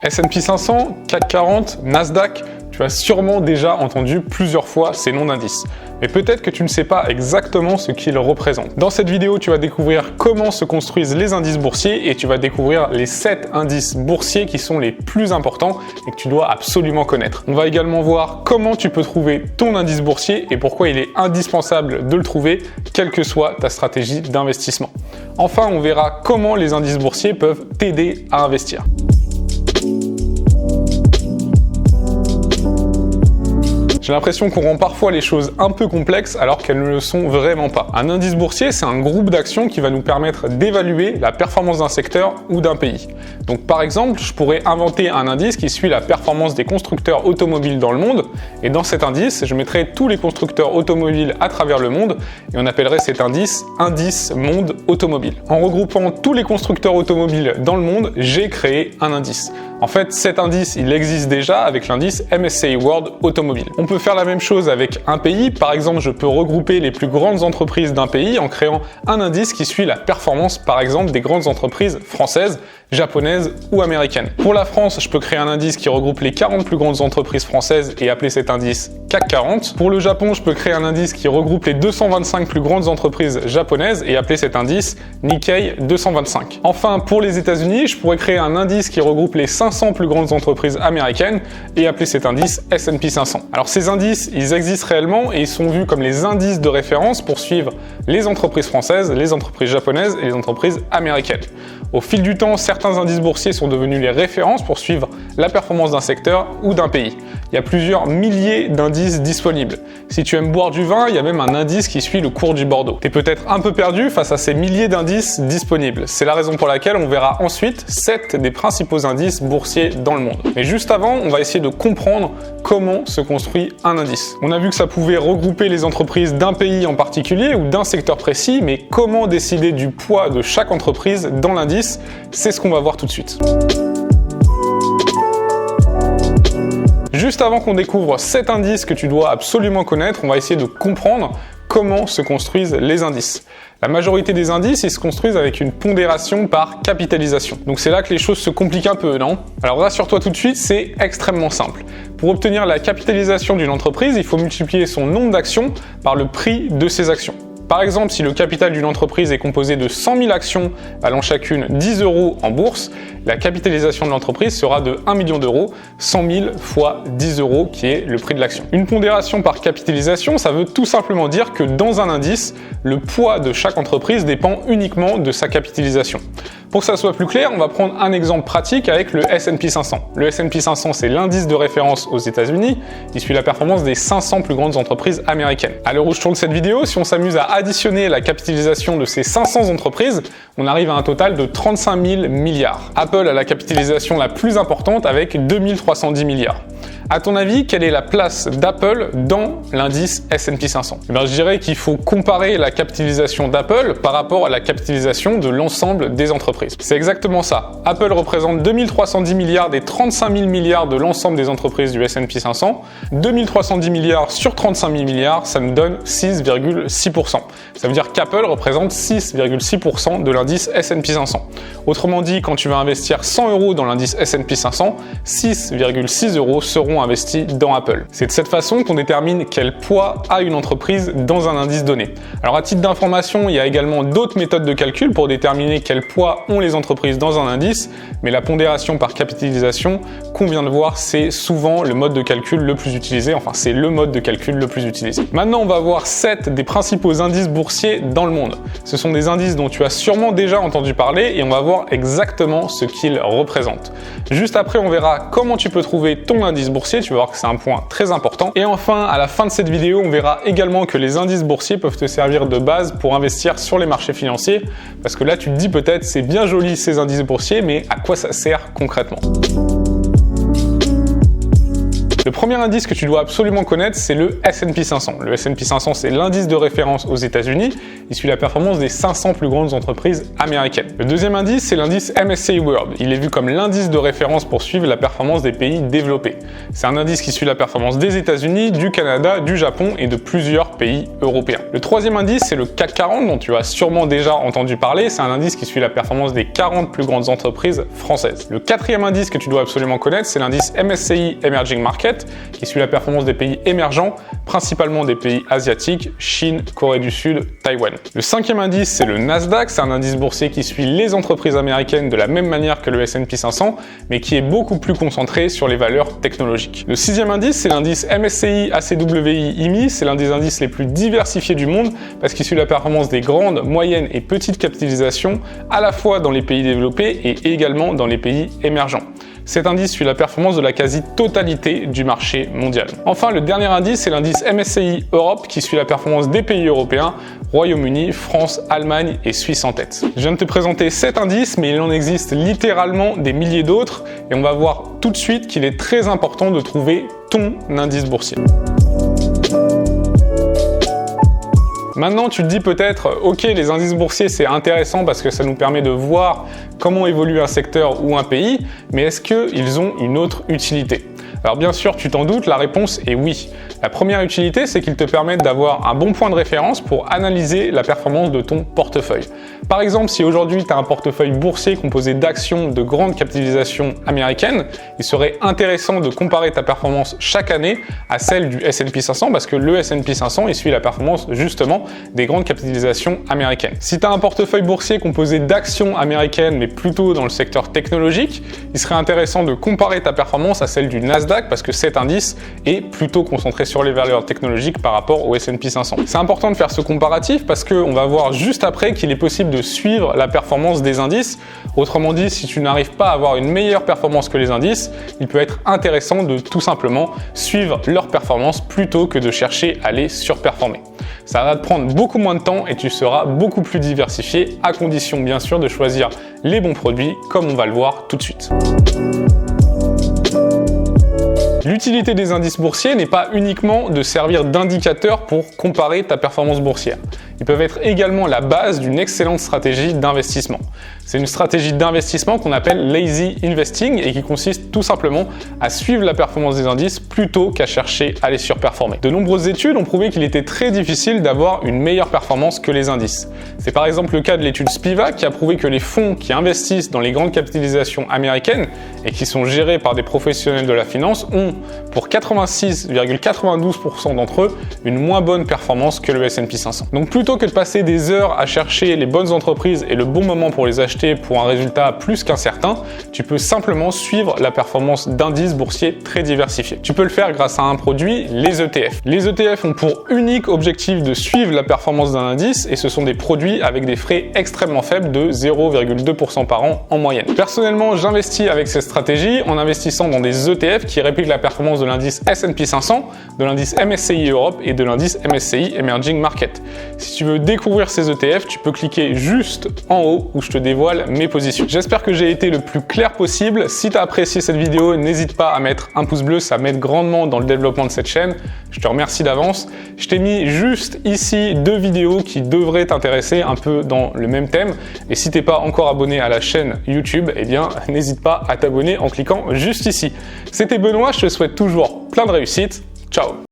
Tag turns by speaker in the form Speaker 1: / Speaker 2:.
Speaker 1: S&P 500, CAC 40, Nasdaq, tu as sûrement déjà entendu plusieurs fois ces noms d'indices. Mais peut-être que tu ne sais pas exactement ce qu'ils représentent. Dans cette vidéo, tu vas découvrir comment se construisent les indices boursiers et tu vas découvrir les 7 indices boursiers qui sont les plus importants et que tu dois absolument connaître. On va également voir comment tu peux trouver ton indice boursier et pourquoi il est indispensable de le trouver, quelle que soit ta stratégie d'investissement. Enfin, on verra comment les indices boursiers peuvent t'aider à investir. J'ai l'impression qu'on rend parfois les choses un peu complexes alors qu'elles ne le sont vraiment pas. Un indice boursier, c'est un groupe d'actions qui va nous permettre d'évaluer la performance d'un secteur ou d'un pays. Donc par exemple, je pourrais inventer un indice qui suit la performance des constructeurs automobiles dans le monde, et dans cet indice, je mettrais tous les constructeurs automobiles à travers le monde, et on appellerait cet indice Indice Monde Automobile. En regroupant tous les constructeurs automobiles dans le monde, j'ai créé un indice. En fait, cet indice, il existe déjà avec l'indice MSCI World Automobile. On peut faire la même chose avec un pays. Par exemple, je peux regrouper les plus grandes entreprises d'un pays en créant un indice qui suit la performance, par exemple, des grandes entreprises françaises, japonaises ou américaines. Pour la France, je peux créer un indice qui regroupe les 40 plus grandes entreprises françaises et appeler cet indice CAC 40. Pour le Japon, je peux créer un indice qui regroupe les 225 plus grandes entreprises japonaises et appeler cet indice Nikkei 225. Enfin, pour les États-Unis, je pourrais créer un indice qui regroupe les 500 plus grandes entreprises américaines et appeler cet indice S&P 500. Alors ces indices, ils existent réellement et ils sont vus comme les indices de référence pour suivre les entreprises françaises, les entreprises japonaises et les entreprises américaines. Au fil du temps, certains indices boursiers sont devenus les références pour suivre la performance d'un secteur ou d'un pays. Il y a plusieurs milliers d'indices disponibles. Si tu aimes boire du vin, il y a même un indice qui suit le cours du Bordeaux. Tu es peut-être un peu perdu face à ces milliers d'indices disponibles. C'est la raison pour laquelle on verra ensuite 7 des principaux indices boursiers dans le monde. Mais juste avant, on va essayer de comprendre comment se construit un indice. On a vu que ça pouvait regrouper les entreprises d'un pays en particulier ou d'un secteur précis, mais comment décider du poids de chaque entreprise dans l'indice? C'est ce qu'on va voir tout de suite. Juste avant qu'on découvre 7 indices que tu dois absolument connaître, on va essayer de comprendre comment se construisent les indices. La majorité des indices, ils se construisent avec une pondération par capitalisation. Donc c'est là que les choses se compliquent un peu, non? Alors rassure-toi tout de suite, c'est extrêmement simple. Pour obtenir la capitalisation d'une entreprise, il faut multiplier son nombre d'actions par le prix de ses actions. Par exemple, si le capital d'une entreprise est composé de 100 000 actions valant chacune 10 € en bourse, la capitalisation de l'entreprise sera de 1 million d'euros, 100 000 fois 10 € qui est le prix de l'action. Une pondération par capitalisation, ça veut tout simplement dire que dans un indice, le poids de chaque entreprise dépend uniquement de sa capitalisation. Pour que ça soit plus clair, on va prendre un exemple pratique avec le S&P 500. Le S&P 500, c'est l'indice de référence aux États-Unis. Il suit la performance des 500 plus grandes entreprises américaines. À l'heure où je tourne cette vidéo, si on s'amuse à additionner la capitalisation de ces 500 entreprises, on arrive à un total de 35 000 milliards. Apple a la capitalisation la plus importante avec 2310 milliards. À ton avis, quelle est la place d'Apple dans l'indice S&P 500? Je dirais qu'il faut comparer la capitalisation d'Apple par rapport à la capitalisation de l'ensemble des entreprises. C'est exactement ça. Apple représente 2310 milliards des 35 000 milliards de l'ensemble des entreprises du S&P 500. 2310 milliards sur 35 000 milliards, ça nous donne 6,6%. Ça veut dire qu'Apple représente 6,6% de l'indice S&P 500. Autrement dit, quand tu vas investir 100 € dans l'indice S&P 500, 6,6 € seront investis dans Apple. C'est de cette façon qu'on détermine quel poids a une entreprise dans un indice donné. Alors à titre d'information, il y a également d'autres méthodes de calcul pour déterminer quel poids ont les entreprises dans un indice, mais la pondération par capitalisation qu'on vient de voir, c'est souvent le mode de calcul le plus utilisé, enfin c'est le mode de calcul le plus utilisé. Maintenant, on va voir 7 des principaux indices boursiers dans le monde. Ce sont des indices dont tu as sûrement déjà entendu parler et on va voir exactement ce qu'ils représentent. Juste après, on verra comment tu peux trouver ton indice boursier, tu vas voir que c'est un point très important. Et enfin, à la fin de cette vidéo, on verra également que les indices boursiers peuvent te servir de base pour investir sur les marchés financiers, parce que là, tu te dis peut-être, c'est bien joli ces indices boursiers, mais à quoi ça sert concrètement ? Le premier indice que tu dois absolument connaître, c'est le S&P 500. Le S&P 500, c'est l'indice de référence aux États-Unis. Il suit la performance des 500 plus grandes entreprises américaines. Le deuxième indice, c'est l'indice MSCI World. Il est vu comme l'indice de référence pour suivre la performance des pays développés. C'est un indice qui suit la performance des États-Unis, du Canada, du Japon et de plusieurs pays européens. Le troisième indice, c'est le CAC 40, dont tu as sûrement déjà entendu parler. C'est un indice qui suit la performance des 40 plus grandes entreprises françaises. Le quatrième indice que tu dois absolument connaître, c'est l'indice MSCI Emerging Market, qui suit la performance des pays émergents, principalement des pays asiatiques, Chine, Corée du Sud, Taïwan. Le cinquième indice, c'est le Nasdaq. C'est un indice boursier qui suit les entreprises américaines de la même manière que le S&P 500, mais qui est beaucoup plus concentré sur les valeurs technologiques. Le sixième indice, c'est l'indice MSCI ACWI IMI. C'est l'un des indices les plus diversifiés du monde parce qu'il suit la performance des grandes, moyennes et petites capitalisations, à la fois dans les pays développés et également dans les pays émergents. Cet indice suit la performance de la quasi-totalité du marché mondial. Enfin, le dernier indice, c'est l'indice MSCI Europe qui suit la performance des pays européens, Royaume-Uni, France, Allemagne et Suisse en tête. Je viens de te présenter 7 indices, mais il en existe littéralement des milliers d'autres et on va voir tout de suite qu'il est très important de trouver ton indice boursier. Maintenant, tu te dis peut-être, ok, les indices boursiers, c'est intéressant parce que ça nous permet de voir comment évolue un secteur ou un pays, mais est-ce qu'ils ont une autre utilité ? Alors bien sûr, tu t'en doutes, la réponse est oui. La première utilité, c'est qu'ils te permettent d'avoir un bon point de référence pour analyser la performance de ton portefeuille. Par exemple, si aujourd'hui tu as un portefeuille boursier composé d'actions de grande capitalisation américaine, il serait intéressant de comparer ta performance chaque année à celle du S&P 500 parce que le S&P 500 il suit la performance justement des grandes capitalisations américaines. Si tu as un portefeuille boursier composé d'actions américaines mais plutôt dans le secteur technologique, il serait intéressant de comparer ta performance à celle du Nasdaq parce que cet indice est plutôt concentré sur les valeurs technologiques par rapport au S&P 500. C'est important de faire ce comparatif parce qu'on va voir juste après qu'il est possible de suivre la performance des indices. Autrement dit, si tu n'arrives pas à avoir une meilleure performance que les indices, il peut être intéressant de tout simplement suivre leur performance plutôt que de chercher à les surperformer. Ça va te prendre beaucoup moins de temps et tu seras beaucoup plus diversifié, à condition bien sûr de choisir les bons produits comme on va le voir tout de suite. L'utilité des indices boursiers n'est pas uniquement de servir d'indicateur pour comparer ta performance boursière. Ils peuvent être également la base d'une excellente stratégie d'investissement. C'est une stratégie d'investissement qu'on appelle lazy investing et qui consiste tout simplement à suivre la performance des indices plutôt qu'à chercher à les surperformer. De nombreuses études ont prouvé qu'il était très difficile d'avoir une meilleure performance que les indices. C'est par exemple le cas de l'étude Spivak qui a prouvé que les fonds qui investissent dans les grandes capitalisations américaines et qui sont gérés par des professionnels de la finance ont, pour 86,92% d'entre eux, une moins bonne performance que le S&P 500. Donc plutôt que de passer des heures à chercher les bonnes entreprises et le bon moment pour les acheter pour un résultat plus qu'incertain, tu peux simplement suivre la performance d'indices boursiers très diversifiés. Tu peux le faire grâce à un produit, les ETF. Les ETF ont pour unique objectif de suivre la performance d'un indice et ce sont des produits avec des frais extrêmement faibles de 0,2% par an en moyenne. Personnellement, j'investis avec cette stratégie en investissant dans des ETF qui répliquent la performance de l'indice S&P 500, de l'indice MSCI Europe et de l'indice MSCI Emerging Market. Si tu veux découvrir ces ETF, tu peux cliquer juste en haut où je te dévoile mes positions. J'espère que j'ai été le plus clair possible. Si tu as apprécié cette vidéo, n'hésite pas à mettre un pouce bleu, ça m'aide grandement dans le développement de cette chaîne. Je te remercie d'avance. Je t'ai mis juste ici 2 vidéos qui devraient t'intéresser un peu dans le même thème. Et si t'es pas encore abonné à la chaîne YouTube, eh bien n'hésite pas à t'abonner en cliquant juste ici. C'était Benoît, je te souhaite toujours plein de réussite. Ciao!